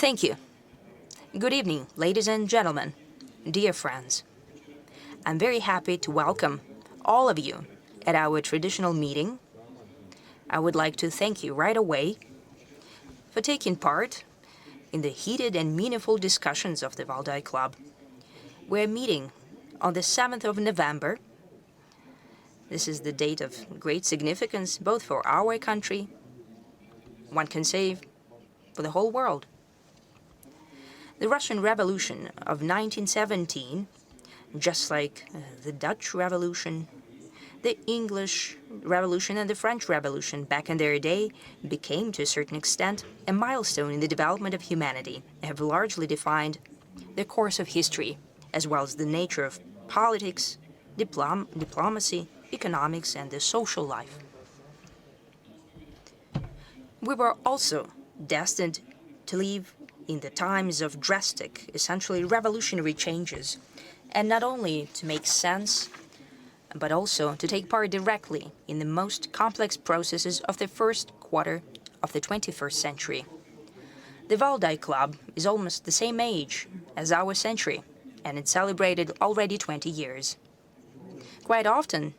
Thank you. Good evening, ladies and gentlemen, dear friends. I'm very happy to welcome all of you at our traditional meeting. I would like to thank you right away for taking part in the heated and meaningful discussions of the Valdai Club. We're meeting on the 7th of November. This is the date of great significance both for our country, one can say for the whole world. The Russian Revolution of 1917, just like the Dutch Revolution, the English Revolution and the French Revolution back in their day became, to a certain extent, a milestone in the development of humanity and have largely defined the course of history, as well as the nature of politics, diplomacy, economics, and the social life. We were also destined to live in the times of drastic, essentially revolutionary changes, and not only to make sense, but also to take part directly in the most complex processes of the first quarter of the 21st century. The Valdai Club is almost the same age as our century, and it celebrated already 20 years. Quite often,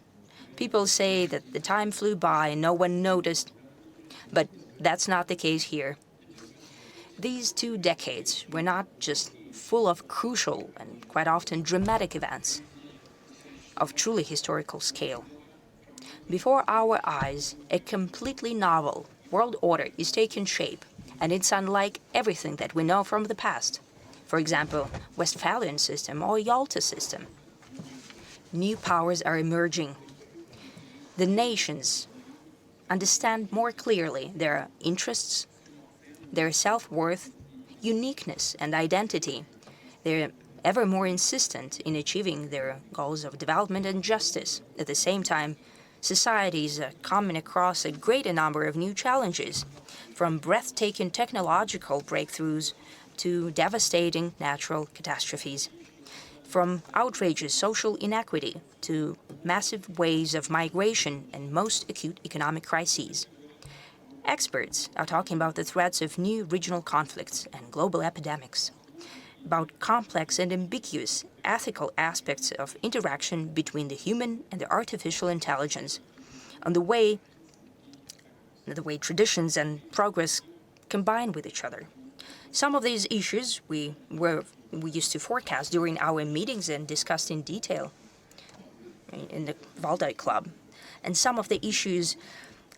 people say that the time flew by and no one noticed, but that's not the case here. These 2 decades were not just full of crucial and quite often dramatic events of truly historical scale. Before our eyes, a completely novel world order is taking shape, and it's unlike everything that we know from the past. For example, Westphalian system or Yalta system. New powers are emerging. The nations understand more clearly their interests, their self-worth, uniqueness, and identity. They're ever more insistent in achieving their goals of development and justice. At the same time, societies are coming across a greater number of new challenges, from breathtaking technological breakthroughs to devastating natural catastrophes, from outrageous social inequity to massive waves of migration and most acute economic crises. Experts are talking about the threats of new regional conflicts and global epidemics, about complex and ambiguous ethical aspects of interaction between the human and the artificial intelligence, on the way traditions and progress combine with each other. Some of these issues we used to forecast during our meetings and discussed in detail in the Valdai Club. And some of the issues,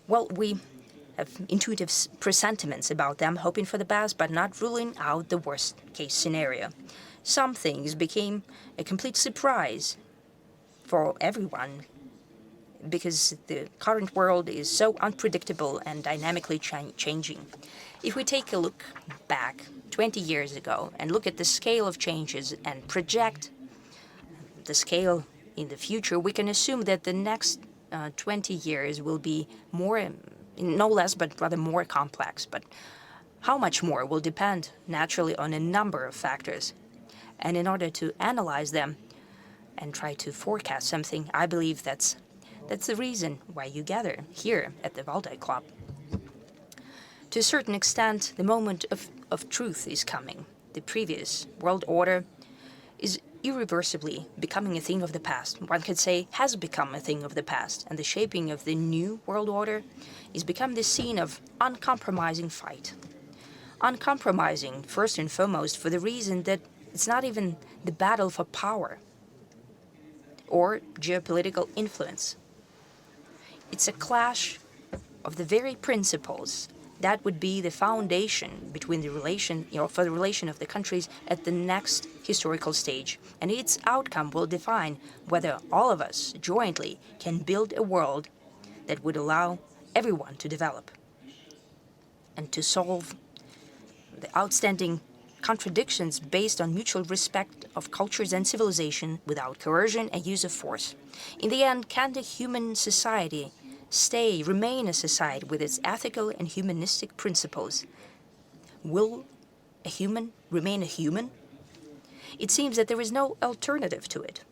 well, we have intuitive presentiments about them, hoping for the best, but not ruling out the worst-case scenario. Some things became a complete surprise for everyone because the current world is so unpredictable and dynamically changing. If we take a look back 20 years ago and look at the scale of changes and project the scale in the future, we can assume that the next 20 years will be more no less, but rather more complex. But how much more will depend naturally on a number of factors. And in order to analyze them and try to forecast something, I believe that's the reason why you gather here at the Valdai Club. To a certain extent, the moment of truth is coming. The previous world order is irreversibly becoming a thing of the past. One could say has become a thing of the past, and the shaping of the new world order is become the scene of uncompromising fight. Uncompromising, first and foremost, for the reason that it's not even the battle for power or geopolitical influence. It's a clash of the very principles that would be the foundation between the relation, for the relation of the countries at the next historical stage. And its outcome will define whether all of us jointly can build a world that would allow everyone to develop and to solve the outstanding contradictions based on mutual respect of cultures and civilization without coercion and use of force. In the end, can the human society remain a society with its ethical and humanistic principles? Will a human remain a human? It seems that there is no alternative to it,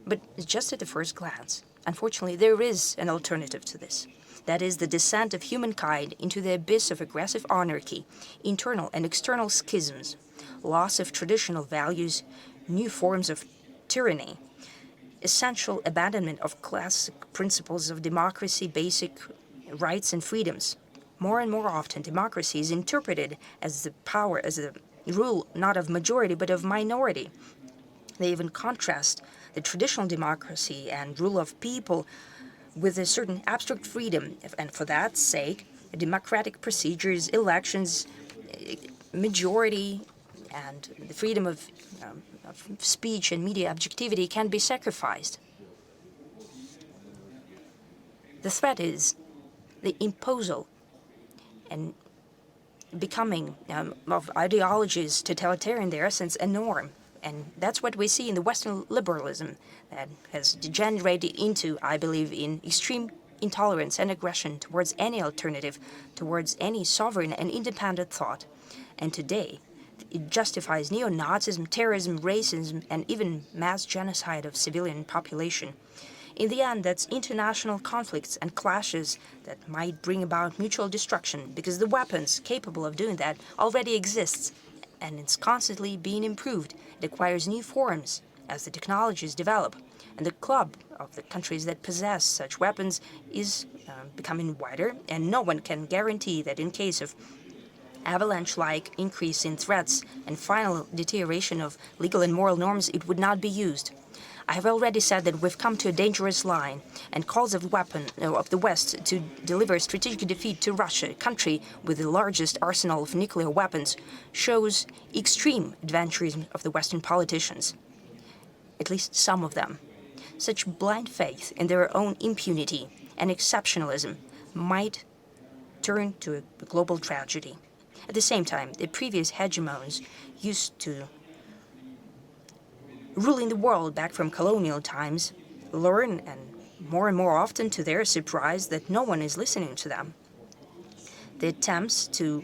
but just at the first glance. Unfortunately, there is an alternative to this. That is the descent of humankind into the abyss of aggressive anarchy, internal and external schisms, loss of traditional values, new forms of tyranny, essential abandonment of classic principles of democracy, basic rights and freedoms. More and more often, democracy is interpreted as the power, as the rule not of majority but of minority. They even contrast the traditional democracy and rule of people with a certain abstract freedom, and for that sake, democratic procedures, elections, majority, and the freedom of speech and media objectivity can be sacrificed. The threat is the imposal and becoming of ideologies totalitarian in their essence a norm. And that's what we see in the Western liberalism that has degenerated into, I believe, in extreme intolerance and aggression towards any alternative, towards any sovereign and independent thought. And today, it justifies neo-Nazism, terrorism, racism, and even mass genocide of civilian population. In the end, that's international conflicts and clashes that might bring about mutual destruction, because the weapons capable of doing that already exists, and it's constantly being improved. It acquires new forms as the technologies develop, and the club of the countries that possess such weapons is becoming wider, and no one can guarantee that in case of avalanche-like increase in threats and final deterioration of legal and moral norms, it would not be used. I have already said that we've come to a dangerous line, and calls of the West to deliver strategic defeat to Russia, a country with the largest arsenal of nuclear weapons, shows extreme adventurism of the Western politicians, at least some of them. Such blind faith in their own impunity and exceptionalism might turn to a global tragedy. At the same time, the previous hegemons used to ruling the world back from colonial times learn, and more often to their surprise, that no one is listening to them. The attempts to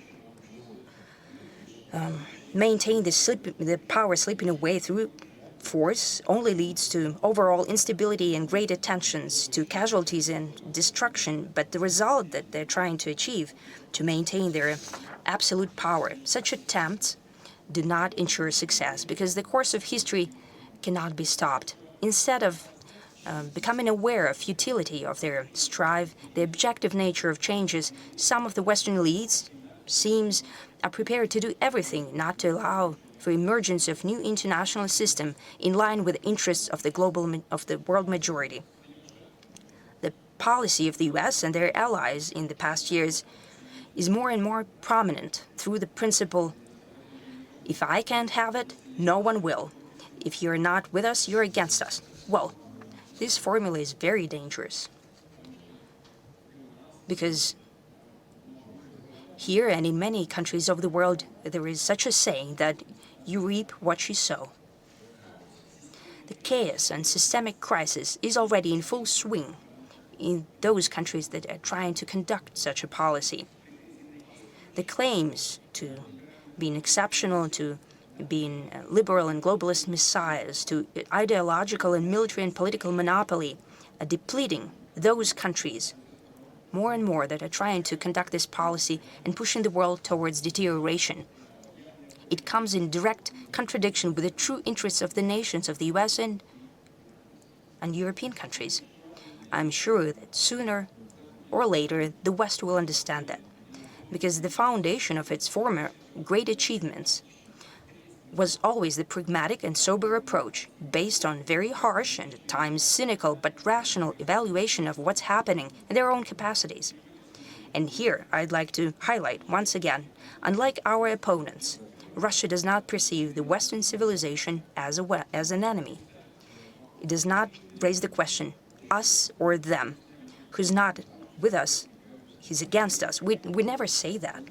maintain the power slipping away through force only leads to overall instability and great tensions, to casualties and destruction, but the result that they're trying to achieve, to maintain their absolute power, such attempts do not ensure success, because the course of history cannot be stopped. Instead of becoming aware of futility of their strive, the objective nature of changes, some of the Western elites are prepared to do everything not to allow for emergence of new international system in line with the interests of the world majority. The policy of the U.S. and their allies in the past years is more and more prominent through the principle, if I can't have it, no one will. If you're not with us, you're against us. Well, this formula is very dangerous, because here and in many countries of the world, there is such a saying that you reap what you sow. The chaos and systemic crisis is already in full swing in those countries that are trying to conduct such a policy. The claims to being exceptional, to being liberal and globalist messiahs, to ideological and military and political monopoly, are depleting those countries more and more that are trying to conduct this policy and pushing the world towards deterioration. It comes in direct contradiction with the true interests of the nations of the US and European countries. I'm sure that sooner or later the West will understand that, because the foundation of its former great achievements was always the pragmatic and sober approach, based on very harsh and at times cynical but rational evaluation of what's happening in their own capacities. And here I'd like to highlight once again, unlike our opponents, Russia does not perceive the Western civilization as an enemy. It does not raise the question, us or them. Who's not with us, he's against us. We never say that.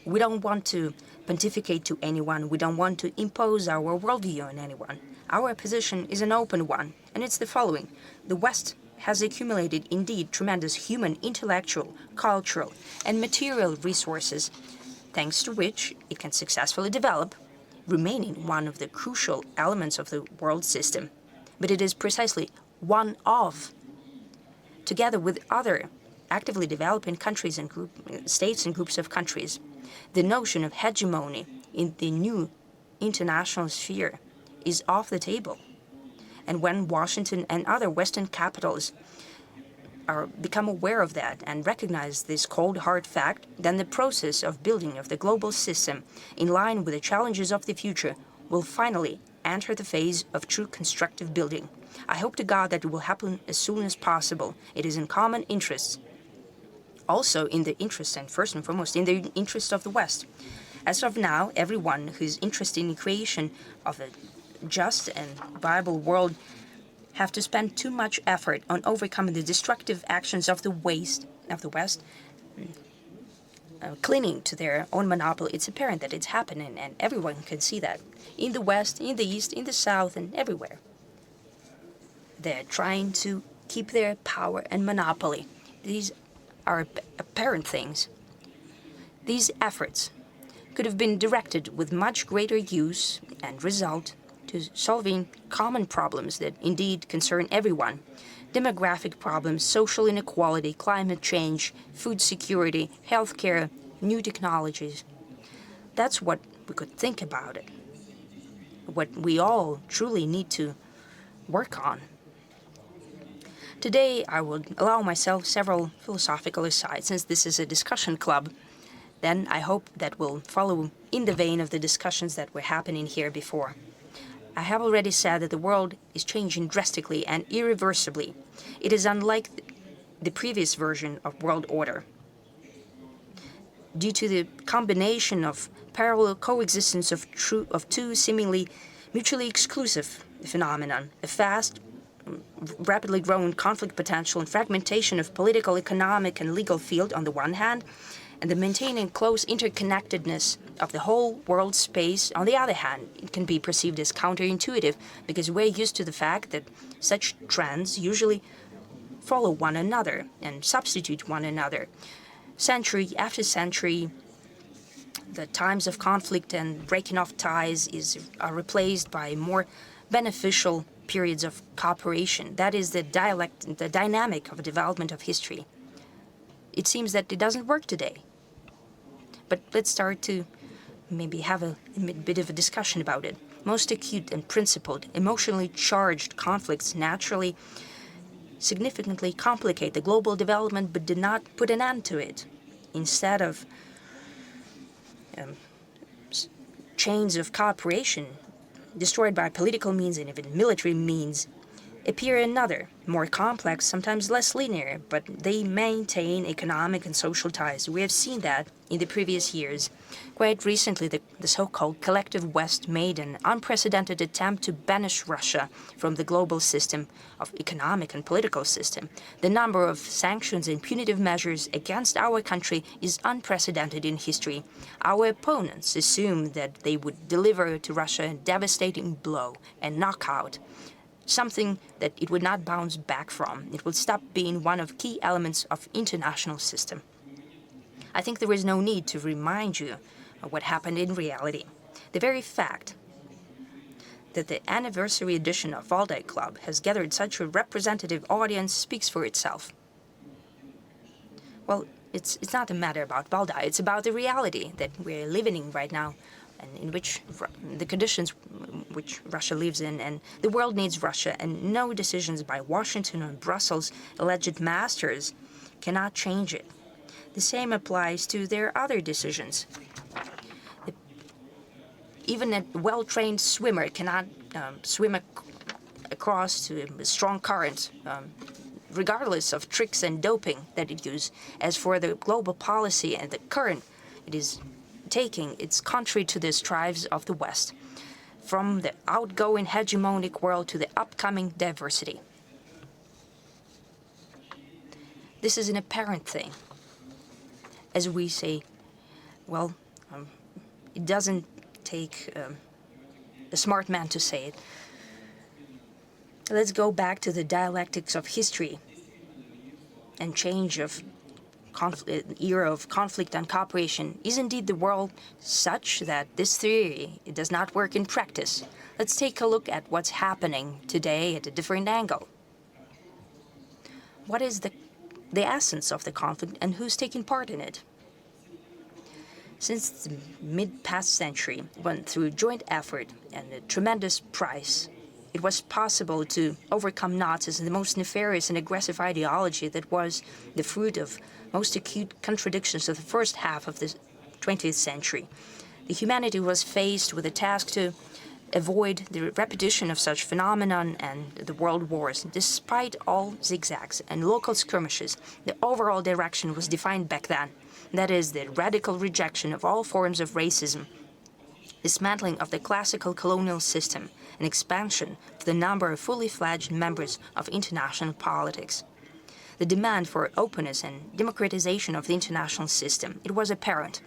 We don't want to pontificate to anyone. We don't want to impose our worldview on anyone. Our position is an open one, and it's the following. The West has accumulated indeed tremendous human, intellectual, cultural, and material resources, thanks to which it can successfully develop, remaining one of the crucial elements of the world system. But it is precisely one of, together with other actively developing countries and states and groups of countries. The notion of hegemony in the new international sphere is off the table. And when Washington and other Western capitals become aware of that and recognize this cold, hard fact, then the process of building of the global system in line with the challenges of the future will finally enter the phase of true constructive building. I hope to God that it will happen as soon as possible. It is in common interests. Also in the interest, and first and foremost, in the interest of the West. As of now, everyone who is interested in the creation of a just and viable world have to spend too much effort on overcoming the destructive actions of the West, clinging to their own monopoly. It's apparent that it's happening, and everyone can see that. In the West, in the East, in the South, and everywhere. They're trying to keep their power and monopoly. These are apparent things. These efforts could have been directed with much greater use and result to solving common problems that indeed concern everyone. Demographic problems, social inequality, climate change, food security, healthcare, new technologies. That's what we could think about it. What we all truly need to work on. Today, I would allow myself several philosophical asides, since this is a discussion club. Then I hope that will follow in the vein of the discussions that were happening here before. I have already said that the world is changing drastically and irreversibly. It is unlike the previous version of world order. Due to the combination of parallel coexistence of two seemingly mutually exclusive phenomena, a fast, rapidly growing conflict potential and fragmentation of political, economic, and legal field on the one hand, and the maintaining close interconnectedness of the whole world space, on the other hand, it can be perceived as counterintuitive because we're used to the fact that such trends usually follow one another and substitute one another. Century after century, the times of conflict and breaking off ties are replaced by more beneficial periods of cooperation. That is the dynamic of development of history. It seems that it doesn't work today. But let's start to maybe have a bit of a discussion about it. Most acute and principled, emotionally charged conflicts naturally significantly complicate the global development but did not put an end to it. Instead of chains of cooperation destroyed by political means and even military means, appear another, more complex, sometimes less linear, but they maintain economic and social ties. We have seen that in the previous years. Quite recently, the so-called collective West made an unprecedented attempt to banish Russia from the global system of economic and political system. The number of sanctions and punitive measures against our country is unprecedented in history. Our opponents assumed that they would deliver to Russia a devastating blow and knockout, something that it would not bounce back from. It would stop being one of key elements of international system. I think there is no need to remind you of what happened in reality. The very fact that the anniversary edition of Valdai Club has gathered such a representative audience speaks for itself. Well, it's not a matter about Valdai, it's about the reality that we're living in right now, and in which the conditions which Russia lives in, and the world needs Russia, and no decisions by Washington or Brussels' alleged masters cannot change it. The same applies to their other decisions. Even a well-trained swimmer cannot swim across to a strong current, regardless of tricks and doping that it uses. As for the global policy and the current it is taking, it's contrary to the strives of the West, from the outgoing hegemonic world to the upcoming diversity. This is an apparent thing. As we say, well, it doesn't take a smart man to say it. Let's go back to the dialectics of history and change of era of conflict and cooperation. Is indeed the world such that this theory it does not work in practice? Let's take a look at what's happening today at a different angle. What is the the essence of the conflict and who's taking part in it. Since the mid-past century, when through joint effort and a tremendous price, it was possible to overcome Nazis and the most nefarious and aggressive ideology that was the fruit of most acute contradictions of the first half of the 20th century. The humanity was faced with a task to avoid the repetition of such phenomenon and the world wars. Despite all zigzags and local skirmishes, the overall direction was defined back then. That is, the radical rejection of all forms of racism, dismantling of the classical colonial system, and expansion of the number of fully fledged members of international politics. The demand for openness and democratization of the international system, it was apparent.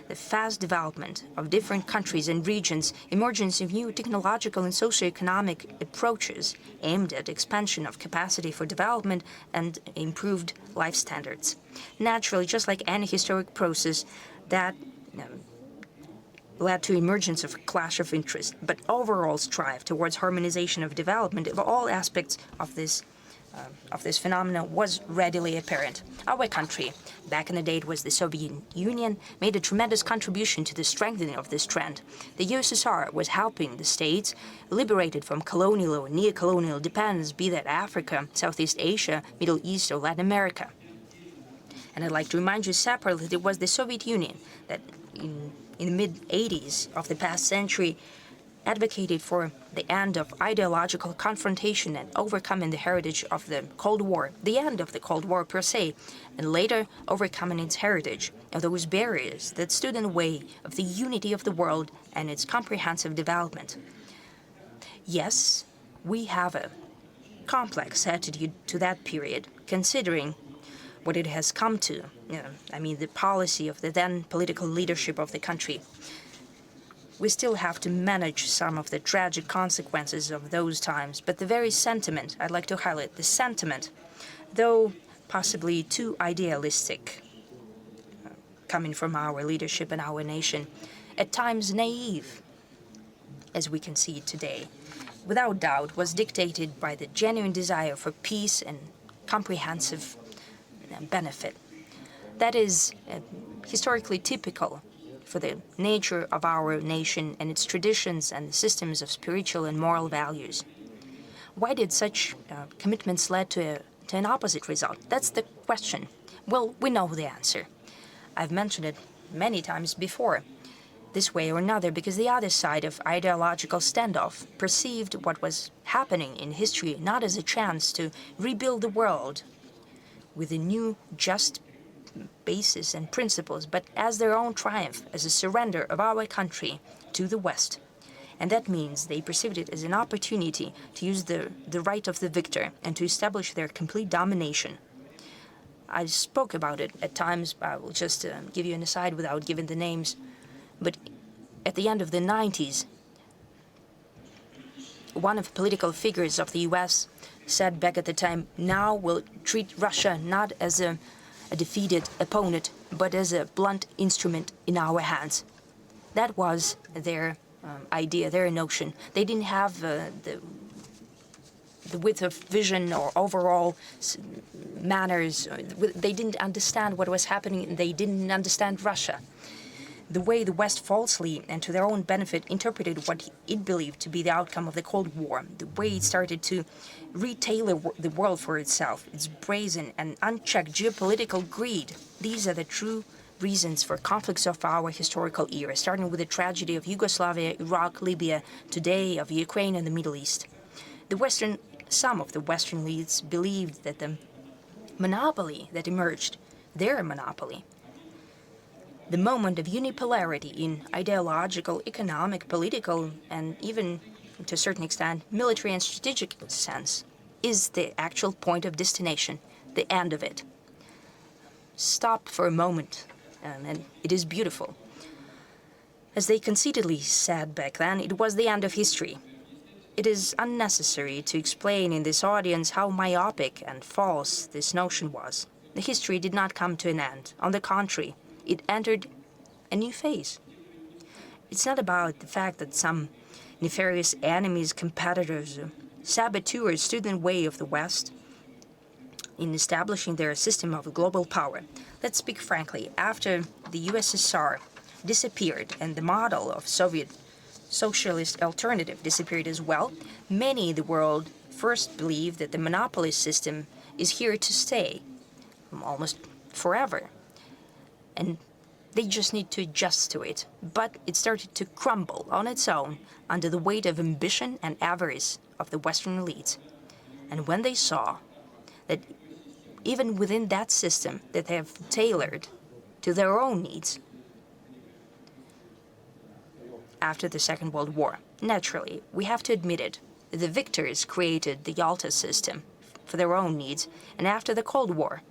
The fast development of different countries and regions, emergence of new technological and socio-economic approaches aimed at expansion of capacity for development and improved life standards. Naturally, just like any historic process, that led to emergence of a clash of interest, but overall strive towards harmonization of development of all aspects of this phenomenon was readily apparent. Our country, back in the day it was the Soviet Union, made a tremendous contribution to the strengthening of this trend. The USSR was helping the states liberated from colonial or neo-colonial dependence, be that Africa, Southeast Asia, Middle East, or Latin America. And I'd like to remind you separately that it was the Soviet Union that in the mid-80s of the past century advocated for the end of ideological confrontation and overcoming the heritage of the Cold War, the end of the Cold War per se, and later overcoming its heritage of those barriers that stood in the way of the unity of the world and its comprehensive development. Yes, we have a complex attitude to that period, considering what it has come to, the policy of the then political leadership of the country. We still have to manage some of the tragic consequences of those times, but the very sentiment, I'd like to highlight the sentiment, though possibly too idealistic, coming from our leadership and our nation, at times naive, as we can see today, without doubt was dictated by the genuine desire for peace and comprehensive benefit. That is historically typical for the nature of our nation and its traditions and systems of spiritual and moral values. Why did such commitments lead to an opposite result? That's the question. Well, we know the answer. I've mentioned it many times before, this way or another, because the other side of ideological standoff perceived what was happening in history not as a chance to rebuild the world with a new, just basis and principles, but as their own triumph, as a surrender of our country to the West. And that means they perceived it as an opportunity to use the right of the victor and to establish their complete domination. I spoke about it at times. I will just give you an aside without giving the names. But at the end of the 90s, one of the political figures of the US said back at the time, now we'll treat Russia not as a defeated opponent, but as a blunt instrument in our hands. That was their idea, their notion. They didn't have the width of vision or overall manners. They didn't understand what was happening. They didn't understand Russia. The way the West falsely and to their own benefit interpreted what it believed to be the outcome of the Cold War, the way it started to retailor the world for itself, its brazen and unchecked geopolitical greed. These are the true reasons for conflicts of our historical era, starting with the tragedy of Yugoslavia, Iraq, Libya, today of Ukraine and the Middle East. Some of the Western elites believed that the monopoly that emerged, their monopoly, the moment of unipolarity in ideological, economic, political, and even, to a certain extent, military and strategic sense, is the actual point of destination, the end of it. Stop for a moment, and it is beautiful. As they conceitedly said back then, it was the end of history. It is unnecessary to explain in this audience how myopic and false this notion was. The history did not come to an end. On the contrary, it entered a new phase. It's not about the fact that some nefarious enemies, competitors, saboteurs stood in the way of the West. in establishing their system of global power. Let's speak frankly, after the USSR disappeared and the model of Soviet socialist alternative disappeared as well, many in the world first believed that the monopoly system is here to stay, almost forever. And they just need to adjust to it. But it started to crumble on its own under the weight of ambition and avarice of the Western elites. And when they saw that even within that system that they have tailored to their own needs, after the Second World War, naturally, we have to admit it, the victors created the Yalta system for their own needs, and after the Cold War,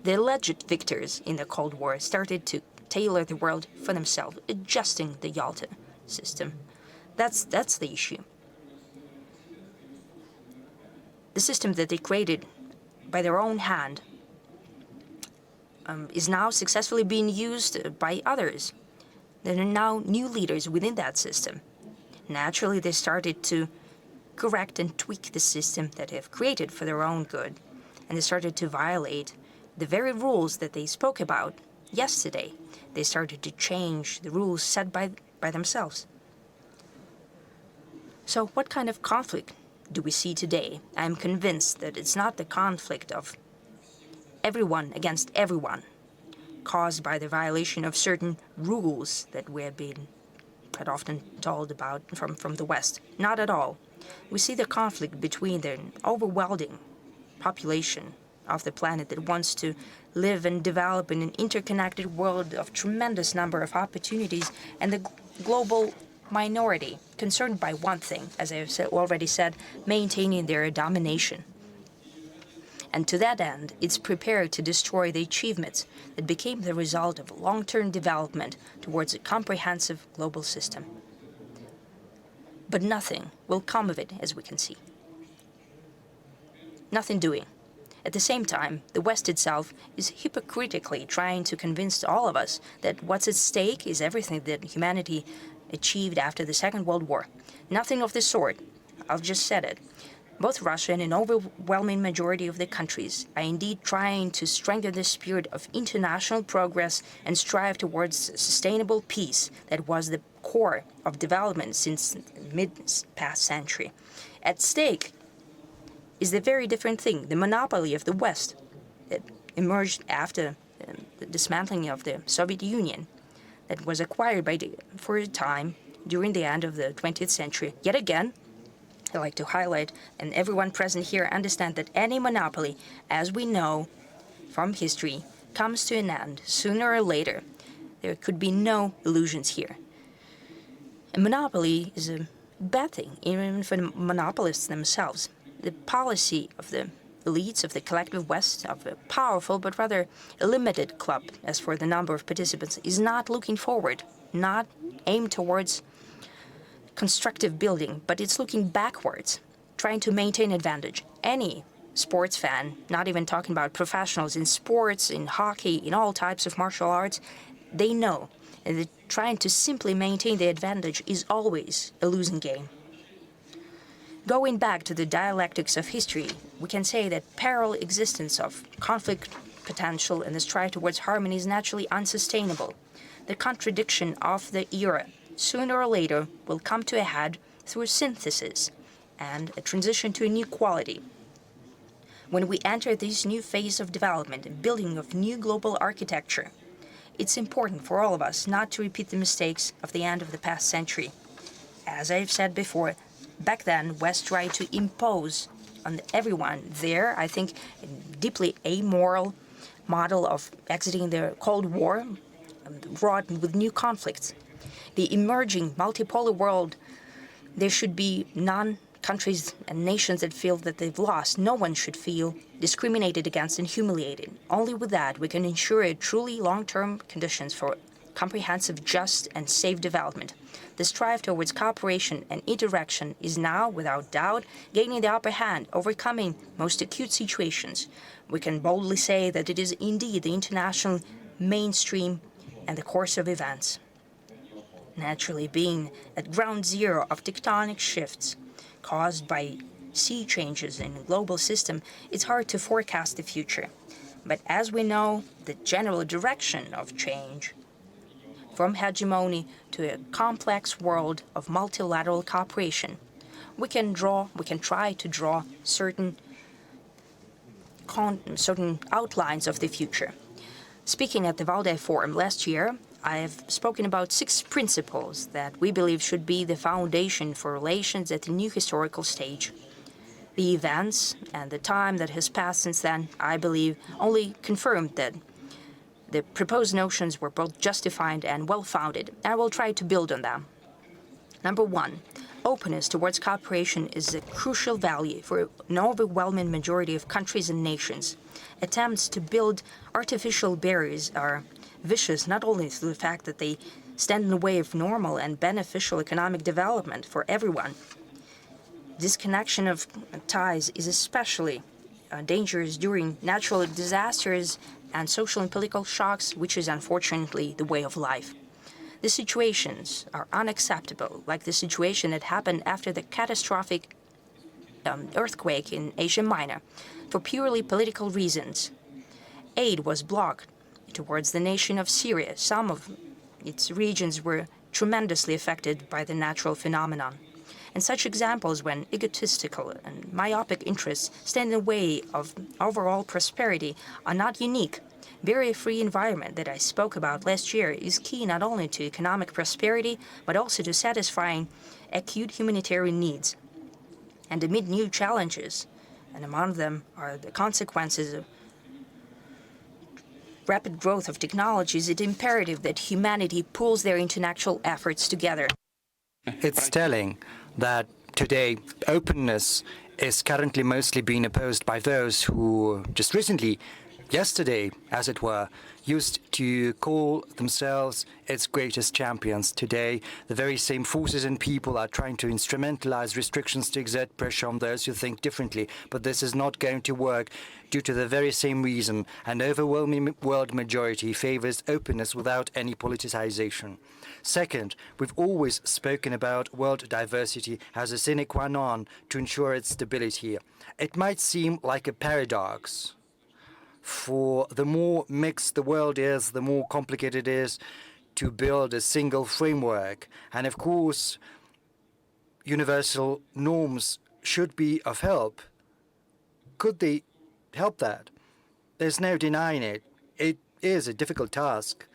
the alleged victors in the Cold War started to tailor the world for themselves, adjusting the Yalta system. That's the issue. The system that they created by their own hand is now successfully being used by others. There are now new leaders within that system. Naturally, they started to correct and tweak the system that they have created for their own good, and they started to violate the very rules that they spoke about yesterday. They started to change the rules set by themselves. So what kind of conflict do we see today? I am convinced that it's not the conflict of everyone against everyone, caused by the violation of certain rules that we have been quite often told about from the West. Not at all. We see the conflict between the overwhelming population of the planet that wants to live and develop in an interconnected world of tremendous number of opportunities, and the global minority concerned by one thing, as I have already said, maintaining their domination. And to that end, it's prepared to destroy the achievements that became the result of long-term development towards a comprehensive global system. But nothing will come of it, as we can see. Nothing doing. At the same time, the West itself is hypocritically trying to convince all of us that what's at stake is everything that humanity achieved after the Second World War. Nothing of the sort. I've just said it. Both Russia and an overwhelming majority of the countries are indeed trying to strengthen the spirit of international progress and strive towards sustainable peace that was the core of development since the mid-past century. At stake is the very different thing, the monopoly of the West that emerged after the dismantling of the Soviet Union, that was acquired for a time during the end of the 20th century. Yet again, I like to highlight, and everyone present here understand that any monopoly, as we know from history, comes to an end sooner or later. There could be no illusions here. A monopoly is a bad thing, even for the monopolists themselves. The policy of the elites of the collective West, of a powerful but rather a limited club as for the number of participants, is not looking forward, not aimed towards constructive building, but it's looking backwards, trying to maintain advantage. Any sports fan, not even talking about professionals in sports, in hockey, in all types of martial arts, they know that trying to simply maintain the advantage is always a losing game. Going back to the dialectics of history, we can say that parallel existence of conflict potential and the strive towards harmony is naturally unsustainable. The contradiction of the era, sooner or later, will come to a head through synthesis and a transition to a new quality. When we enter this new phase of development and building of new global architecture, it's important for all of us not to repeat the mistakes of the end of the past century. As I've said before, back then, West tried to impose on everyone there, I think, a deeply amoral model of exiting the Cold War, wrought with new conflicts. The emerging multipolar world, there should be countries and nations that feel that they've lost. No one should feel discriminated against and humiliated. Only with that we can ensure a truly long-term conditions for comprehensive, just, and safe development. The strive towards cooperation and interaction is now, without doubt, gaining the upper hand, overcoming most acute situations. We can boldly say that it is indeed the international mainstream and the course of events. Naturally, being at ground zero of tectonic shifts caused by sea changes in the global system, it's hard to forecast the future. But as we know, the general direction of change from hegemony to a complex world of multilateral cooperation, we can try to draw certain outlines of the future. Speaking at the Valdai Forum last year, I have spoken about 6 principles that we believe should be the foundation for relations at the new historical stage. The events and the time that has passed since then, I believe, only confirmed that the proposed notions were both justified and well-founded. I will try to build on them. Number 1, openness towards cooperation is a crucial value for an overwhelming majority of countries and nations. Attempts to build artificial barriers are vicious not only through the fact that they stand in the way of normal and beneficial economic development for everyone. Disconnection of ties is especially dangerous during natural disasters and social and political shocks, which is unfortunately the way of life. The situations are unacceptable, like the situation that happened after the catastrophic earthquake in Asia Minor, for purely political reasons. Aid was blocked towards the nation of Syria. Some of its regions were tremendously affected by the natural phenomenon. And such examples when egotistical and myopic interests stand in the way of overall prosperity are not unique. Barrier-free environment that I spoke about last year is key not only to economic prosperity, but also to satisfying acute humanitarian needs. And amid new challenges, and among them are the consequences of rapid growth of technologies, it's imperative that humanity pools their intellectual efforts together. It's telling that today openness is currently mostly being opposed by those who just recently, yesterday, as it were, used to call themselves its greatest champions. Today, the very same forces and people are trying to instrumentalize restrictions to exert pressure on those who think differently. But this is not going to work due to the very same reason. An overwhelming world majority favors openness without any politicization. Second, we've always spoken about world diversity as a sine qua non to ensure its stability. It might seem like a paradox. For the more mixed the world is, the more complicated it is to build a single framework. And of course, universal norms should be of help. Could they help that? There's no denying it. It is a difficult task.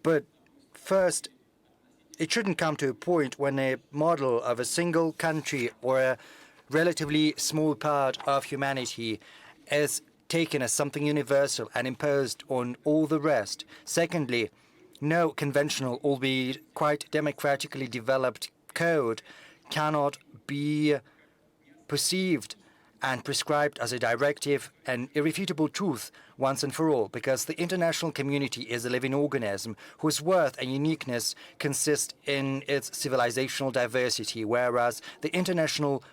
But first, it shouldn't come to a point when a model of a single country or a relatively small part of humanity is taken as something universal and imposed on all the rest. Secondly, no conventional, albeit quite democratically developed code cannot be perceived and prescribed as a directive and irrefutable truth once and for all, because the international community is a living organism whose worth and uniqueness consist in its civilizational diversity, whereas the international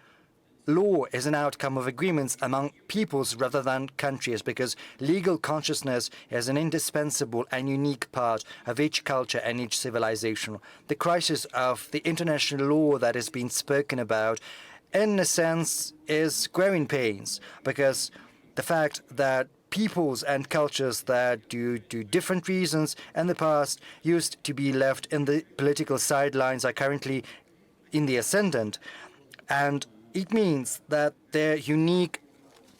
law is an outcome of agreements among peoples rather than countries, because legal consciousness is an indispensable and unique part of each culture and each civilization. The crisis of the international law that has been spoken about, in a sense, is growing pains, because the fact that peoples and cultures that do different reasons in the past used to be left in the political sidelines are currently in the ascendant. And it means that their unique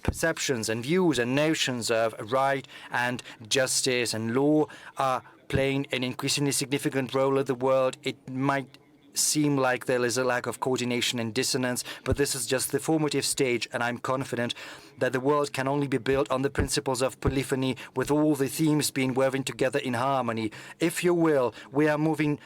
perceptions and views and notions of right and justice and law are playing an increasingly significant role in the world. It might seem like there is a lack of coordination and dissonance, but this is just the formative stage, and I'm confident that the world can only be built on the principles of polyphony, with all the themes being woven together in harmony. If you will, we are moving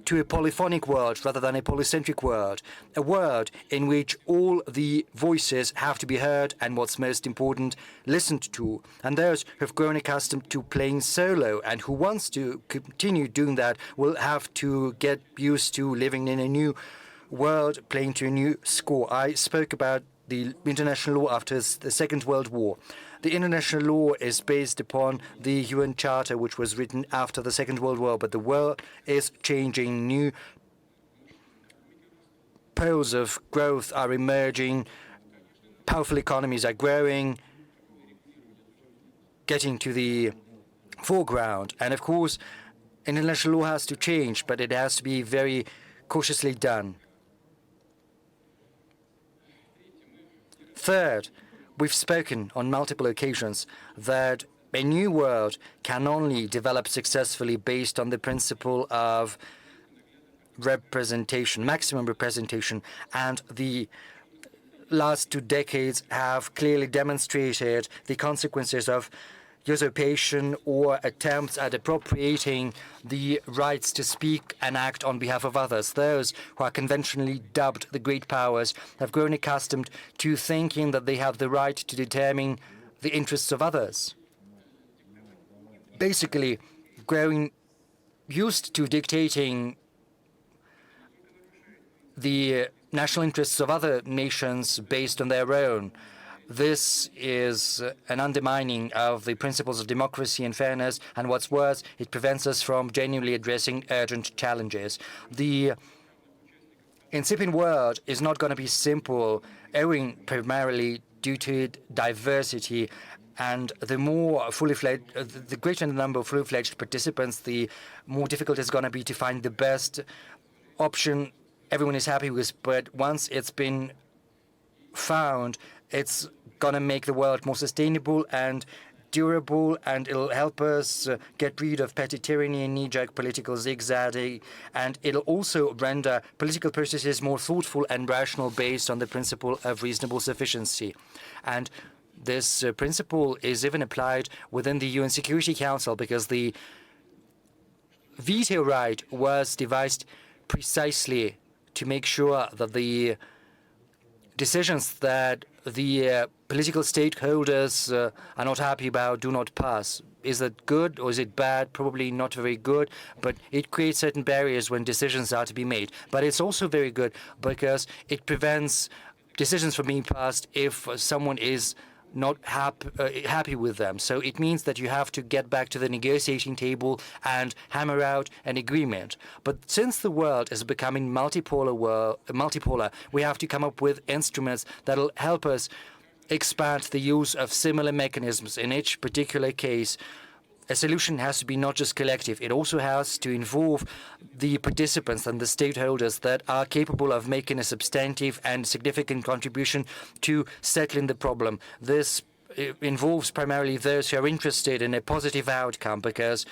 to a polyphonic world rather than a polycentric world, a world in which all the voices have to be heard and, what's most important, listened to. And those who have grown accustomed to playing solo and who wants to continue doing that will have to get used to living in a new world, playing to a new score. I spoke about the international law after the Second World War. The international law is based upon the UN Charter, which was written after the Second World War, but the world is changing. New poles of growth are emerging, powerful economies are growing, getting to the foreground. And of course, international law has to change, but it has to be very cautiously done. Third, we've spoken on multiple occasions that a new world can only develop successfully based on the principle of representation, maximum representation, and the last 2 decades have clearly demonstrated the consequences of usurpation or attempts at appropriating the rights to speak and act on behalf of others. Those who are conventionally dubbed the great powers have grown accustomed to thinking that they have the right to determine the interests of others. Basically, growing used to dictating the national interests of other nations based on their own. This is an undermining of the principles of democracy and fairness, and what's worse, it prevents us from genuinely addressing urgent challenges. The incipient world is not going to be simple, owing primarily due to diversity, and the greater the number of fully fledged participants, the more difficult it's going to be to find the best option everyone is happy with. But once it's been found, it's going to make the world more sustainable and durable, and it'll help us get rid of petty tyranny and knee-jerk political zigzagging, and it'll also render political processes more thoughtful and rational based on the principle of reasonable sufficiency. And this principle is even applied within the UN Security Council, because the veto right was devised precisely to make sure that the decisions that the political stakeholders are not happy about do not pass. Is that good or is it bad? Probably not very good, but it creates certain barriers when decisions are to be made. But it's also very good because it prevents decisions from being passed if someone is not happy with them. So it means that you have to get back to the negotiating table and hammer out an agreement. But since the world is becoming multipolar, we have to come up with instruments that'll help us expand the use of similar mechanisms. In each particular case, a solution has to be not just collective, it also has to involve the participants and the stakeholders that are capable of making a substantive and significant contribution to settling the problem. This involves primarily those who are interested in a positive outcome, because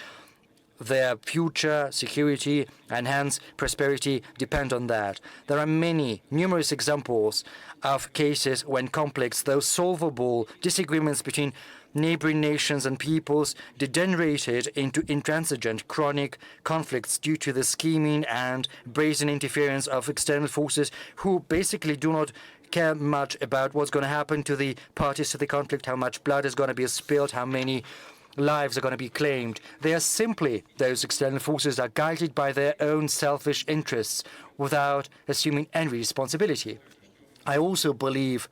their future security and hence prosperity depend on that. There are numerous examples of cases when complex, though solvable, disagreements between neighboring nations and peoples degenerated into intransigent, chronic conflicts due to the scheming and brazen interference of external forces who basically do not care much about what's going to happen to the parties to the conflict, how much blood is going to be spilled, how many lives are going to be claimed. They are simply, those external forces are guided by their own selfish interests without assuming any responsibility. I also believe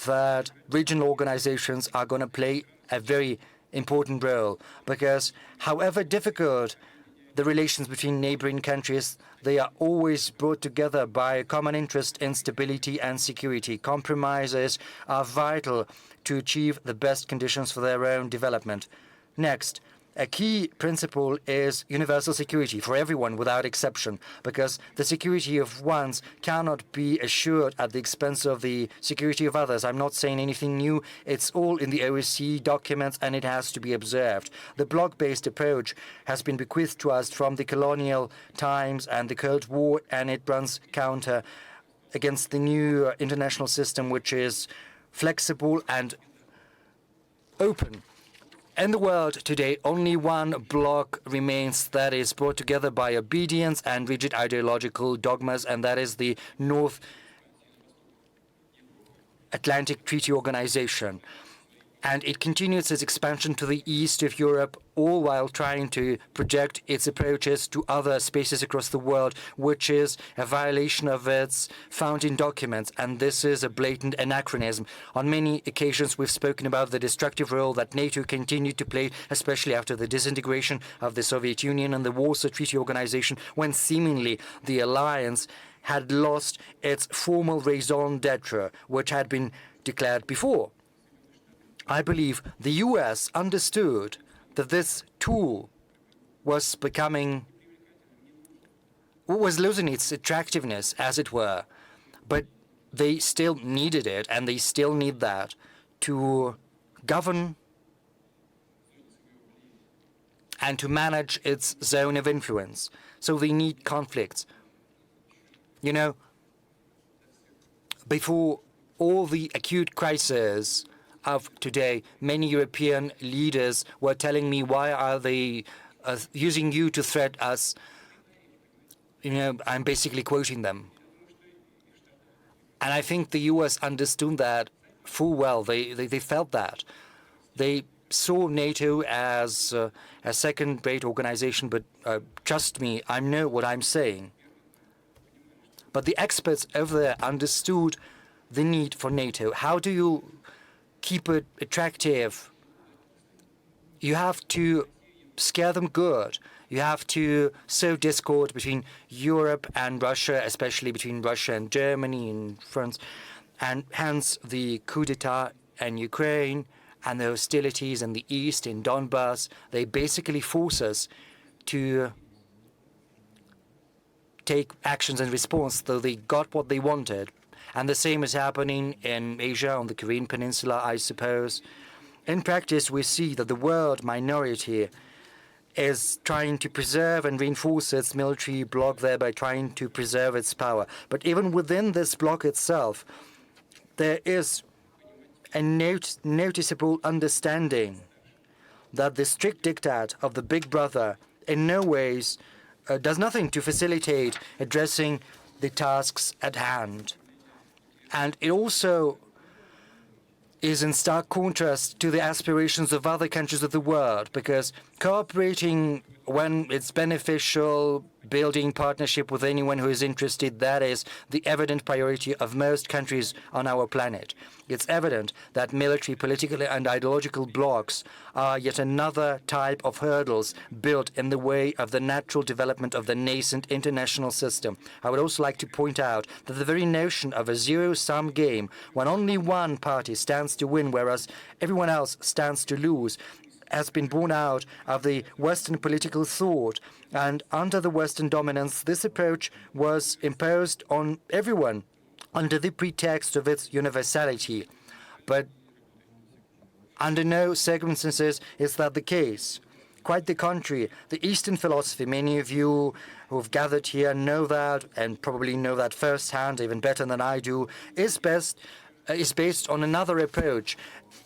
that regional organizations are going to play a very important role, because however difficult the relations between neighboring countries, they are always brought together by a common interest in stability and security. Compromises are vital to achieve the best conditions for their own development. Next, a key principle is universal security for everyone without exception, because the security of ones cannot be assured at the expense of the security of others. I'm not saying anything new. It's all in the OSCE documents, and it has to be observed. The bloc-based approach has been bequeathed to us from the colonial times and the Cold War, and it runs counter against the new international system, which is flexible and open. In the world today, only one bloc remains that is brought together by obedience and rigid ideological dogmas, and that is the North Atlantic Treaty Organization. And it continues its expansion to the east of Europe, all while trying to project its approaches to other spaces across the world, which is a violation of its founding documents. And this is a blatant anachronism. On many occasions, we've spoken about the destructive role that NATO continued to play, especially after the disintegration of the Soviet Union and the Warsaw Treaty Organization, when seemingly the alliance had lost its formal raison d'etre, which had been declared before. I believe the US understood that this tool was losing its attractiveness, as it were, but they still needed it, and they still need that to govern and to manage its zone of influence. So they need conflicts. You know, before all the acute crises of today, many European leaders were telling me, why are they using you to threat us? You know, I'm basically quoting them. And I think the US understood that full well. They felt that. They saw NATO as a second-rate organization, but trust me, I know what I'm saying. But the experts over there understood the need for NATO. How do you keep it attractive? You have to scare them good. You have to sow discord between Europe and Russia, especially between Russia and Germany and France, and hence the coup d'etat in Ukraine and the hostilities in the east, in Donbass. They basically force us to take actions in response, though they got what they wanted. And the same is happening in Asia, on the Korean Peninsula, I suppose. In practice, we see that the world minority is trying to preserve and reinforce its military bloc, thereby trying to preserve its power. But even within this bloc itself, there is a noticeable understanding that the strict diktat of the big brother in no ways does nothing to facilitate addressing the tasks at hand. And it also is in stark contrast to the aspirations of other countries of the world, because cooperating when it's beneficial, building partnership with anyone who is interested, that is the evident priority of most countries on our planet. It's evident that military, political, and ideological blocs are yet another type of hurdles built in the way of the natural development of the nascent international system. I would also like to point out that the very notion of a zero-sum game, when only one party stands to win, whereas everyone else stands to lose, has been born out of the Western political thought. And under the Western dominance, this approach was imposed on everyone under the pretext of its universality. But under no circumstances is that the case. Quite the contrary. The Eastern philosophy, many of you who've gathered here know that, and probably know that firsthand, even better than I do, is based on another approach.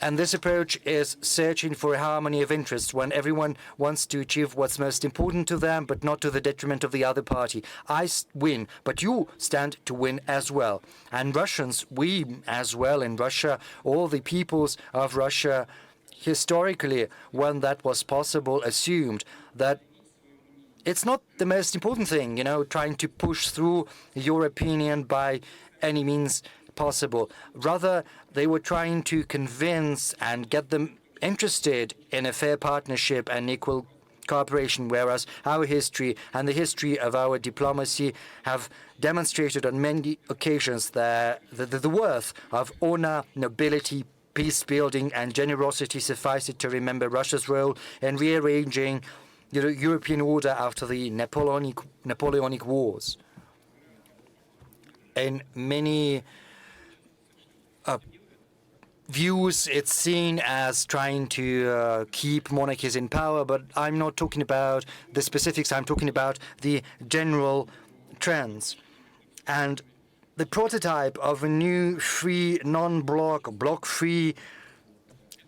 And this approach is searching for a harmony of interests when everyone wants to achieve what's most important to them, but not to the detriment of the other party. I win, but you stand to win as well. And Russians, we as well in Russia, all the peoples of Russia, historically, when that was possible, assumed that it's not the most important thing, you know, trying to push through your opinion by any means possible. Rather, they were trying to convince and get them interested in a fair partnership and equal cooperation, whereas our history and the history of our diplomacy have demonstrated on many occasions the worth of honor, nobility, peace building, and generosity. Suffice it to remember Russia's role in rearranging the European order after the Napoleonic Wars. In many views, it's seen as trying to keep monarchies in power, but I'm not talking about the specifics. I'm talking about the general trends. And the prototype of a new free, non-bloc, bloc-free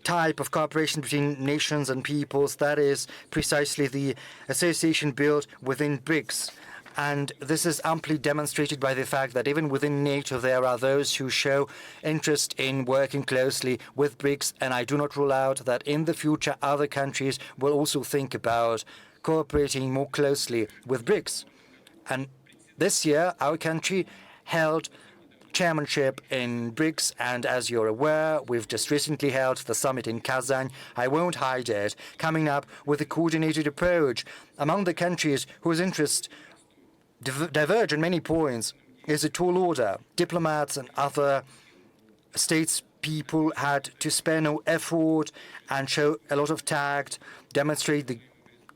type of cooperation between nations and peoples, that is precisely the association built within BRICS. And this is amply demonstrated by the fact that even within NATO there are those who show interest in working closely with BRICS, and I do not rule out that in the future other countries will also think about cooperating more closely with BRICS. And this year our country held chairmanship in BRICS, and as you're aware, we've just recently held the summit in Kazan. I won't hide it, coming up with a coordinated approach among the countries whose interests diverge on many points. is a tall order. Diplomats and other statespeople had to spare no effort and show a lot of tact, demonstrate the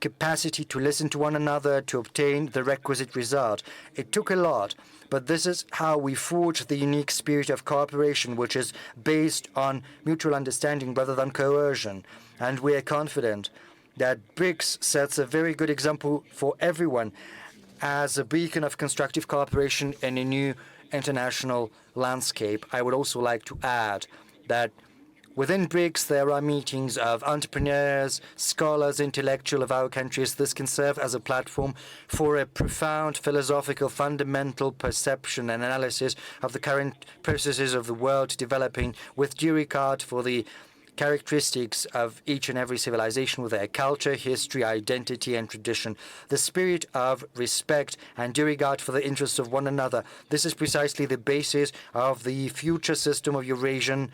capacity to listen to one another to obtain the requisite result. It took a lot, but this is how we forge the unique spirit of cooperation, which is based on mutual understanding rather than coercion. And we are confident that BRICS sets a very good example for everyone as a beacon of constructive cooperation in a new international landscape. I would also like to add that within BRICS, there are meetings of entrepreneurs, scholars, intellectuals of our countries. This can serve as a platform for a profound philosophical, fundamental perception and analysis of the current processes of the world developing with due regard for the characteristics of each and every civilization with their culture, history, identity, and tradition. The spirit of respect and due regard for the interests of one another. This is precisely the basis of the future system of Eurasian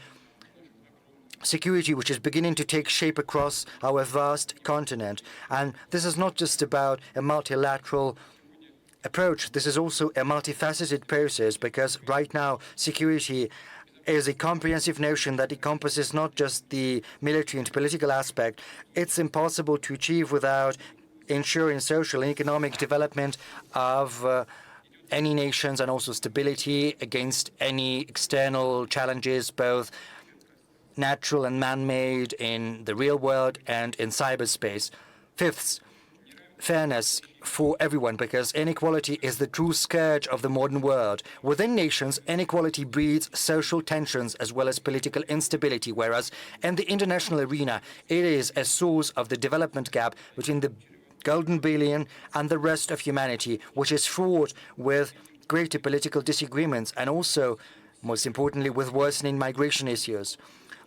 security, which is beginning to take shape across our vast continent. And this is not just about a multilateral approach. This is also a multifaceted process, because right now security is a comprehensive notion that encompasses not just the military and political aspect. It's impossible to achieve without ensuring social and economic development of any nations, and also stability against any external challenges, both natural and man-made, in the real world and in cyberspace. Fifth, fairness for everyone, because inequality is the true scourge of the modern world. Within nations, inequality breeds social tensions as well as political instability, whereas in the international arena, it is a source of the development gap between the golden billion and the rest of humanity, which is fraught with greater political disagreements and also, most importantly, with worsening migration issues.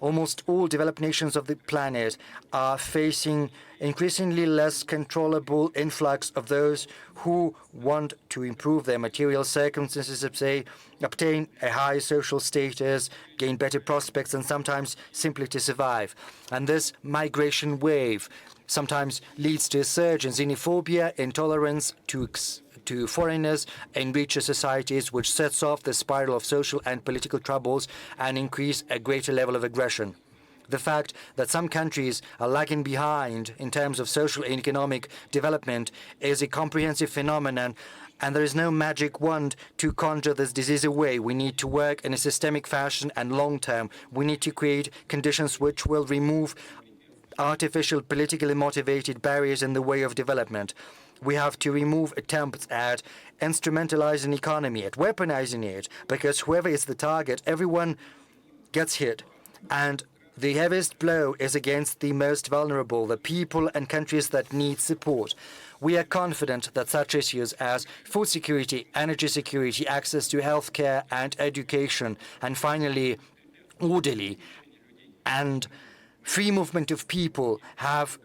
Almost all developed nations of the planet are facing increasingly less controllable influx of those who want to improve their material circumstances, say, obtain a high social status, gain better prospects, and sometimes simply to survive. And this migration wave sometimes leads to a surge in xenophobia, intolerance to foreigners in richer societies, which sets off the spiral of social and political troubles and increase a greater level of aggression. The fact that some countries are lagging behind in terms of social and economic development is a comprehensive phenomenon, and there is no magic wand to conjure this disease away. We need to work in a systemic fashion and long term. We need to create conditions which will remove artificial, politically motivated barriers in the way of development. We have to remove attempts at instrumentalizing the economy, at weaponizing it, because whoever is the target, everyone gets hit. And the heaviest blow is against the most vulnerable, the people and countries that need support. We are confident that such issues as food security, energy security, access to healthcare and education, and finally, orderly and free movement of people have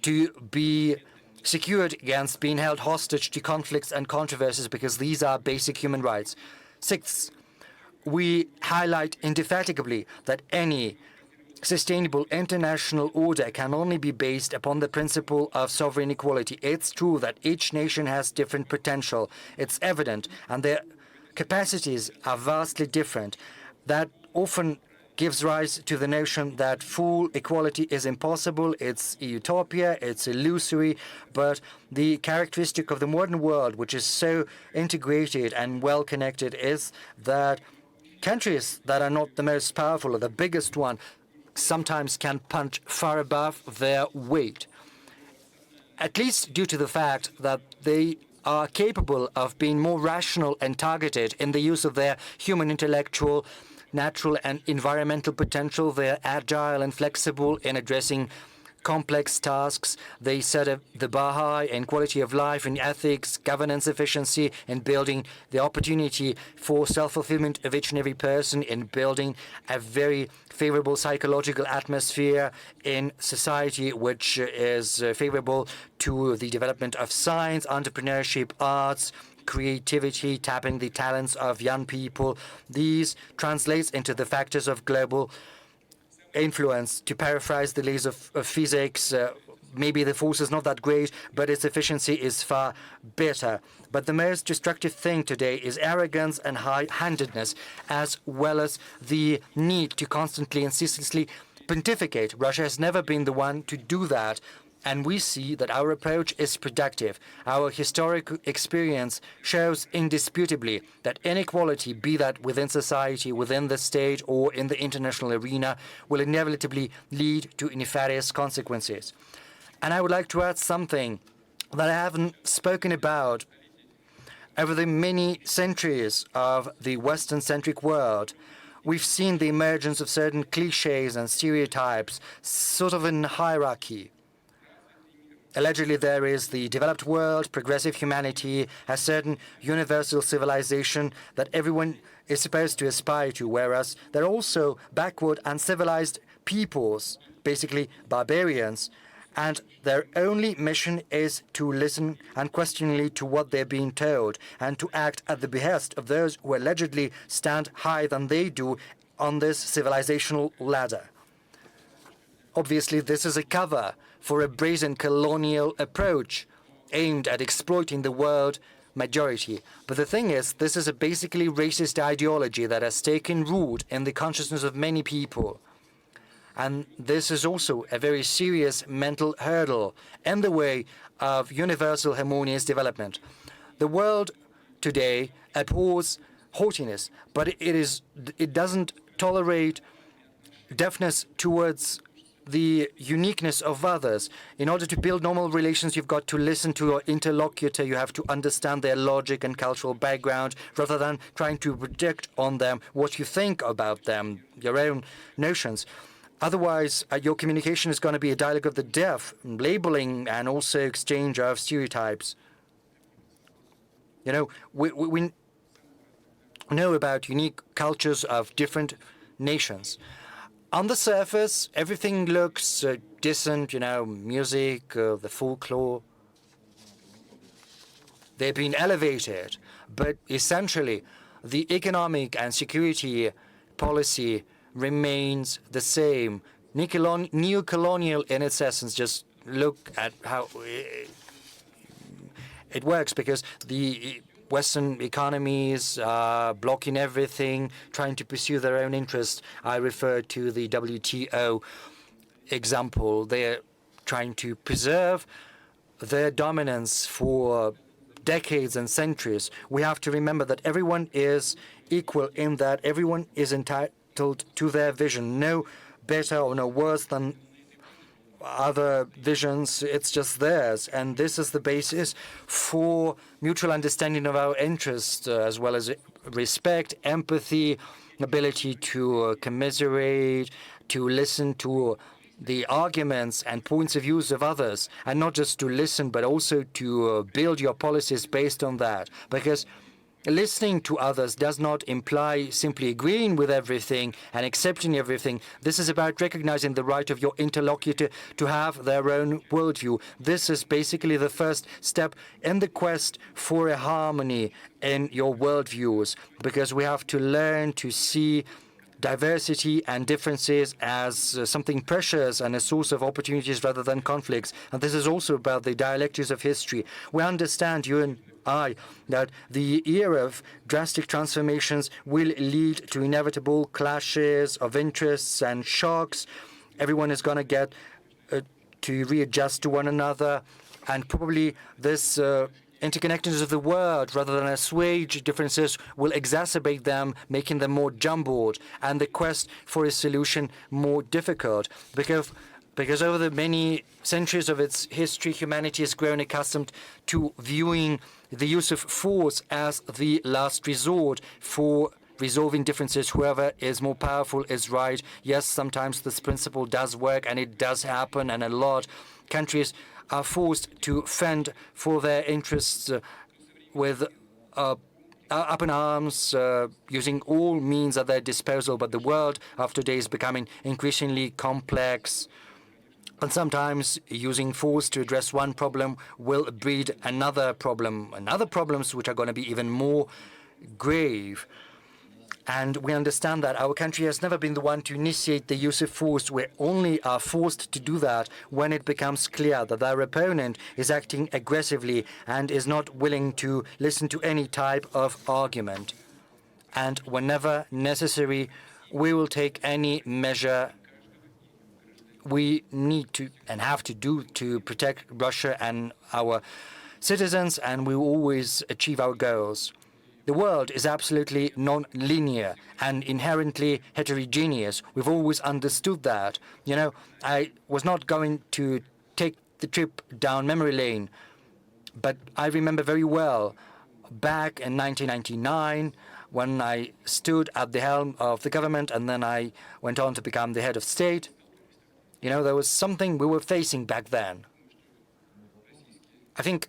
to be secured against being held hostage to conflicts and controversies, because these are basic human rights. Sixth, we highlight indefatigably that any sustainable international order can only be based upon the principle of sovereign equality. It's true that each nation has different potential. It's evident, and their capacities are vastly different. That often gives rise to the notion that full equality is impossible. It's a utopia, it's illusory, but the characteristic of the modern world, which is so integrated and well connected, is that countries that are not the most powerful or the biggest one sometimes can punch far above their weight, at least due to the fact that they are capable of being more rational and targeted in the use of their human intellectual, natural and environmental potential. They're agile and flexible in addressing complex tasks. They set the bar high in quality of life, in ethics, governance efficiency, in building the opportunity for self-fulfillment of each and every person, in building a very favorable psychological atmosphere in society, which is favorable to the development of science, entrepreneurship, arts, creativity, tapping the talents of young people. These translates into the factors of global influence. To paraphrase the laws of physics, maybe the force is not that great, but its efficiency is far better. But the most destructive thing today is arrogance and high-handedness, as well as the need to constantly and ceaselessly pontificate. Russia has never been the one to do that. And we see that our approach is productive. Our historic experience shows indisputably that inequality, be that within society, within the state, or in the international arena, will inevitably lead to nefarious consequences. And I would like to add something that I haven't spoken about. Over the many centuries of the Western-centric world, we've seen the emergence of certain cliches and stereotypes, sort of in hierarchy. Allegedly, there is the developed world, progressive humanity, a certain universal civilization that everyone is supposed to aspire to, whereas there are also backward and civilized peoples, basically barbarians, and their only mission is to listen unquestioningly to what they're being told and to act at the behest of those who allegedly stand higher than they do on this civilizational ladder. Obviously, this is a cover for a brazen colonial approach aimed at exploiting the world majority. But the thing is, this is a basically racist ideology that has taken root in the consciousness of many people. And this is also a very serious mental hurdle in the way of universal harmonious development. The world today abhors haughtiness, but it doesn't tolerate deafness towards the uniqueness of others. In order to build normal relations, you've got to listen to your interlocutor. You have to understand their logic and cultural background rather than trying to project on them what you think about them, your own notions. Otherwise, your communication is going to be a dialogue of the deaf, labeling and also exchange of stereotypes. You know, we know about unique cultures of different nations. On the surface, everything looks decent, you know, music, the folklore. They've been elevated, but essentially, the economic and security policy remains the same. Neo-colonial in its essence. Just look at how it works, because the Western economies are blocking everything, trying to pursue their own interests. I refer to the WTO example. They're trying to preserve their dominance for decades and centuries. We have to remember that everyone is equal in that everyone is entitled to their vision. No better or no worse than other visions, it's just theirs. And this is the basis for mutual understanding of our interests, as well as respect, empathy, ability to commiserate, to listen to the arguments and points of view of others, and not just to listen, but also to build your policies based on that. Because listening to others does not imply simply agreeing with everything and accepting everything. This is about recognizing the right of your interlocutor to have their own worldview. This is basically the first step in the quest for a harmony in your worldviews, because we have to learn to see diversity and differences as something precious and a source of opportunities rather than conflicts. And this is also about the dialectics of history. We understand, you and I, that the era of drastic transformations will lead to inevitable clashes of interests and shocks. Everyone is going to get to readjust to one another, and probably this interconnectedness of the world, rather than assuage differences, will exacerbate them, making them more jumbled, and the quest for a solution more difficult. Because over the many centuries of its history, humanity has grown accustomed to viewing the use of force as the last resort for resolving differences. Whoever is more powerful is right. Yes, sometimes this principle does work, and it does happen, and a lot countries are forced to fend for their interests with up in arms, using all means at their disposal. But the world of today is becoming increasingly complex. And sometimes using force to address one problem will breed another problem, and other problems which are going to be even more grave. And we understand that our country has never been the one to initiate the use of force. We only are forced to do that when it becomes clear that our opponent is acting aggressively and is not willing to listen to any type of argument. And whenever necessary, we will take any measure we need to and have to do to protect Russia and our citizens, and we will always achieve our goals. The world is absolutely non-linear and inherently heterogeneous. We've always understood that. You know, I was not going to take the trip down memory lane, but I remember very well back in 1999 when I stood at the helm of the government and then I went on to become the head of state. You know, there was something we were facing back then. I think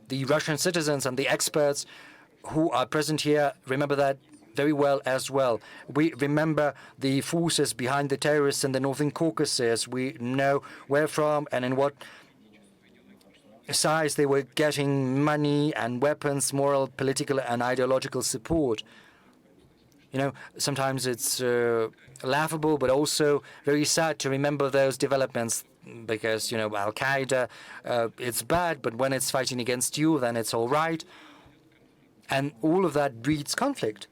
the Russian citizens and the experts who are present here remember that very well as well. We remember the forces behind the terrorists in the Northern Caucasus. We know where from and in what size they were getting money and weapons, moral, political, and ideological support. You know, sometimes it's laughable, but also very sad to remember those developments because, you know, Al-Qaeda, it's bad, but when it's fighting against you, then it's all right. And all of that breeds conflict.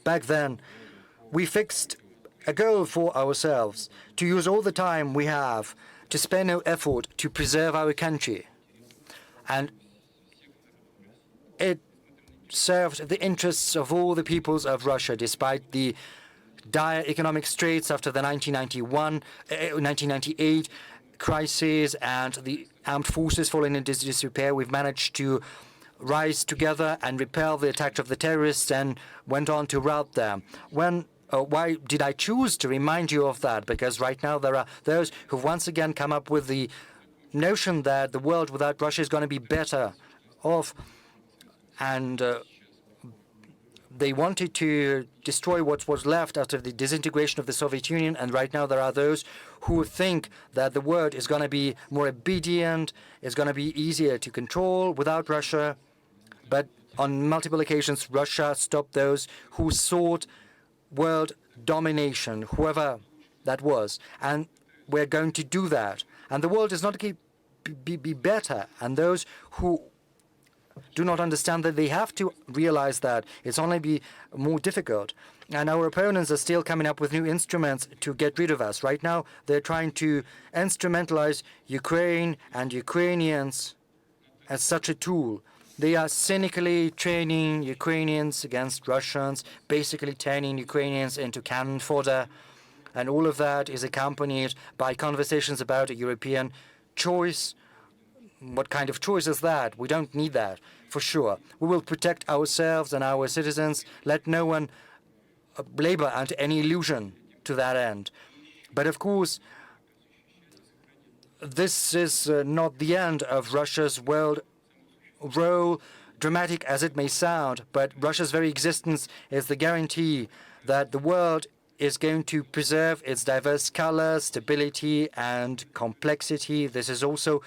Back then, we fixed a goal for ourselves to use all the time we have to spare no effort to preserve our country. And it served the interests of all the peoples of Russia, despite the dire economic straits after the 1998 crisis and the armed forces falling into disrepair. We've managed to rise together and repel the attack of the terrorists and went on to rout them. Why did I choose to remind you of that? Because right now there are those who've once again come up with the notion that the world without Russia is going to be better off. And they wanted to destroy what was left after the disintegration of the Soviet Union. And right now there are those who think that the world is going to be more obedient, is going to be easier to control without Russia. But on multiple occasions, Russia stopped those who sought world domination, whoever that was. And we're going to do that. And the world is not going to be better. And those who do not understand that they have to realize that it's only be more difficult. And our opponents are still coming up with new instruments to get rid of us. Right now, they're trying to instrumentalize Ukraine and Ukrainians as such a tool. They are cynically training Ukrainians against Russians, basically turning Ukrainians into cannon fodder. And all of that is accompanied by conversations about a European choice. What kind of choice is that? We don't need that, for sure. We will protect ourselves and our citizens. Let no one labor under any illusion to that end. But of course, this is not the end of Russia's world role, dramatic as it may sound, but Russia's very existence is the guarantee that the world is going to preserve its diverse colors, stability, and complexity. This is also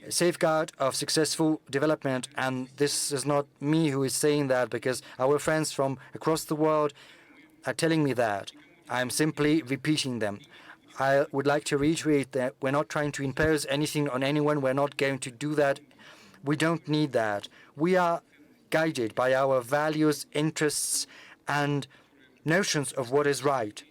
a safeguard of successful development, and this is not me who is saying that, because our friends from across the world are telling me that. I'm simply repeating them. I would like to reiterate that we're not trying to impose anything on anyone. We're not going to do that. We don't need that. We are guided by our values, interests, and notions of what is right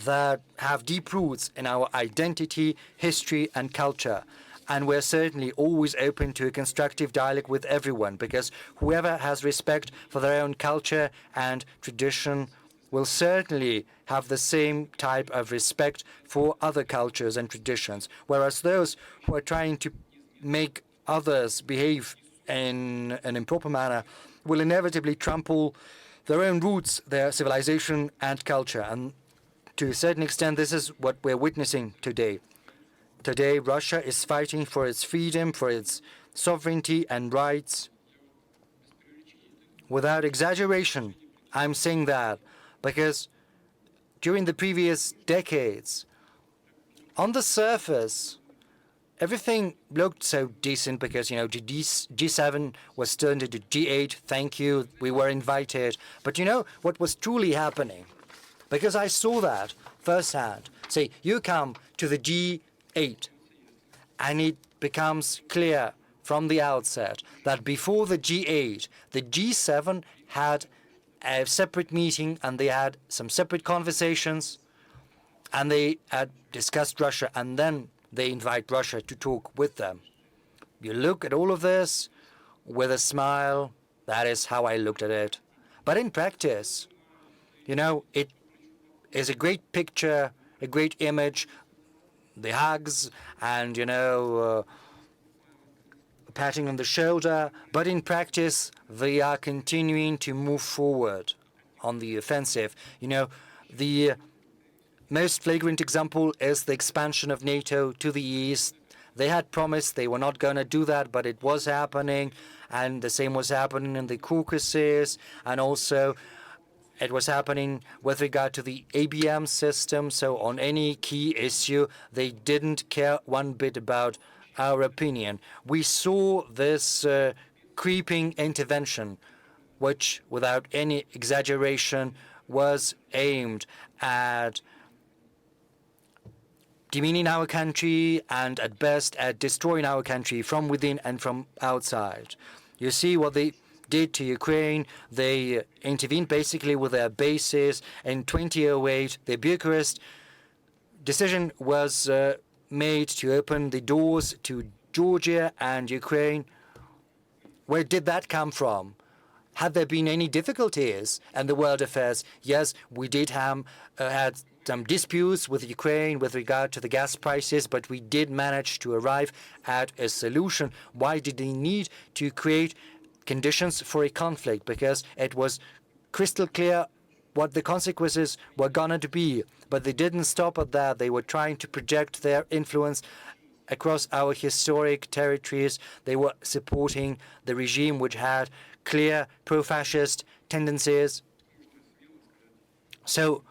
that have deep roots in our identity, history, and culture. And we're certainly always open to a constructive dialogue with everyone, because whoever has respect for their own culture and tradition will certainly have the same type of respect for other cultures and traditions, whereas those who are trying to make others behave in an improper manner will inevitably trample their own roots, their civilization and culture. And to a certain extent, this is what we're witnessing today. Today, Russia is fighting for its freedom, for its sovereignty and rights. Without exaggeration, I'm saying that because during the previous decades, on the surface, everything looked so decent because, the G7 was turned into G8. Thank you. We were invited. But what was truly happening? Because I saw that firsthand. Say, you come to the G8 and it becomes clear from the outset that before the G8, the G7 had a separate meeting and they had some separate conversations and they had discussed Russia, and then they invite Russia to talk with them. You look at all of this with a smile. That is how I looked at it. But in practice, it is a great picture, a great image, the hugs and, patting on the shoulder. But in practice, they are continuing to move forward on the offensive. The most flagrant example is the expansion of NATO to the east. They had promised they were not going to do that, but it was happening, and the same was happening in the Caucasus, and also it was happening with regard to the ABM system. So on any key issue, they didn't care one bit about our opinion. We saw this creeping intervention, which, without any exaggeration, was aimed at demeaning our country and at best at destroying our country from within and from outside. You see what they did to Ukraine. They intervened basically with their bases. In 2008, the Bucharest decision was made to open the doors to Georgia and Ukraine. Where did that come from? Had there been any difficulties in the world affairs? Yes, we did have had some disputes with Ukraine with regard to the gas prices, but we did manage to arrive at a solution. Why did they need to create conditions for a conflict? Because it was crystal clear what the consequences were going to be. But they didn't stop at that. They were trying to project their influence across our historic territories. They were supporting the regime which had clear pro-fascist tendencies. So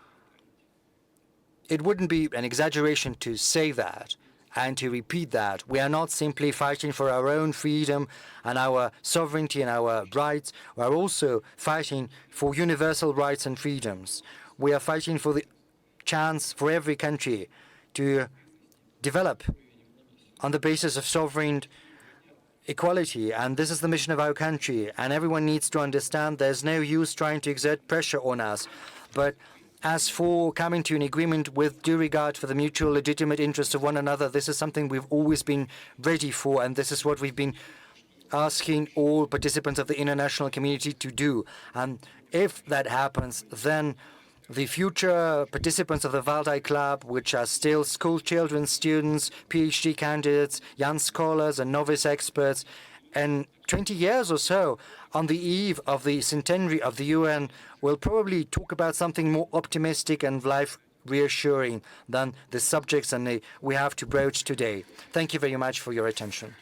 it wouldn't be an exaggeration to say that and to repeat that. We are not simply fighting for our own freedom and our sovereignty and our rights. We are also fighting for universal rights and freedoms. We are fighting for the chance for every country to develop on the basis of sovereign equality. And this is the mission of our country. And everyone needs to understand there's no use trying to exert pressure on us. But as for coming to an agreement with due regard for the mutual legitimate interests of one another, this is something we've always been ready for, and this is what we've been asking all participants of the international community to do. And if that happens, then the future participants of the Valdai Club, which are still school children, students, PhD candidates, young scholars, and novice experts, in 20 years or so, on the eve of the centenary of the UN, will probably talk about something more optimistic and life reassuring than the subjects we have to broach today. Thank you very much for your attention.